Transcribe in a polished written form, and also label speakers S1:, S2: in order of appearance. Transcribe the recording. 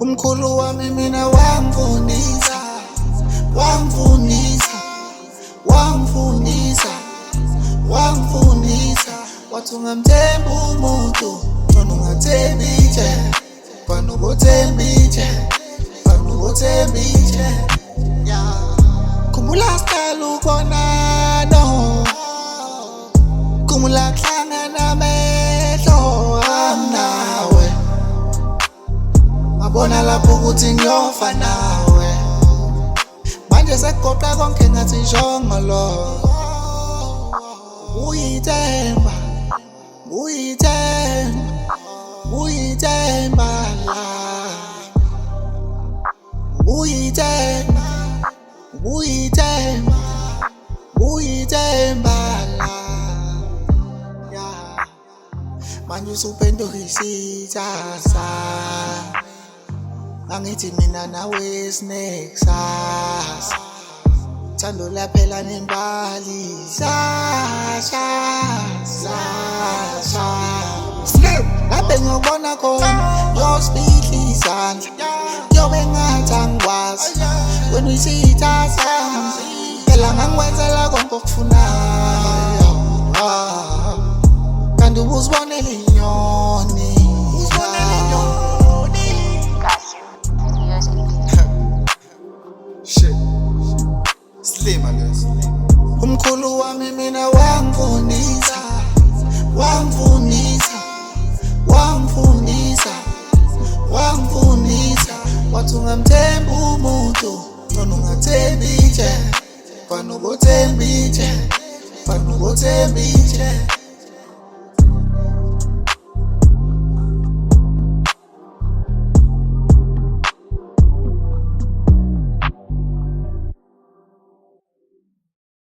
S1: Umkhulu wami mina wangifundisa, wangifundisa, wangifundisa, wangifundisa. Wathi ungamthembi umuntu, ngcono ungathembi itshe. Fana ukuthemba itshe, fana ukuthemba itshe. Khumbula siqala ukubonana, khumbula kuhlangana amehlo ami nawe. Ngabona lapho ukuthi ngiyofa nawe. Manje sekugoqa konke ngathi njongolo. Uyithemba, uyithemba, uyithemba la. Uyithemba, uyithemba, uyithemba la. Manje usuphenduka isithatha. Angithi mina nawe sinekusasa. Thando laphela nembali. Sasha, Sasha. Laphe ngiyobona khona yosibihla izandla. Kuyobe ngathi angikwazi wena uyisitha sami. Phela ngangikwenzela konke okufunayo. Kanti ubuzibonela inyoni. Umkhulu wami mina wangifundisa, wangifundisa, wangifundisa, wangifundisa. Wathi ungamthembi umuntu, ngcono ungathembi itshe. Fana ukuthemba itshe, fana ukuthemba itshe.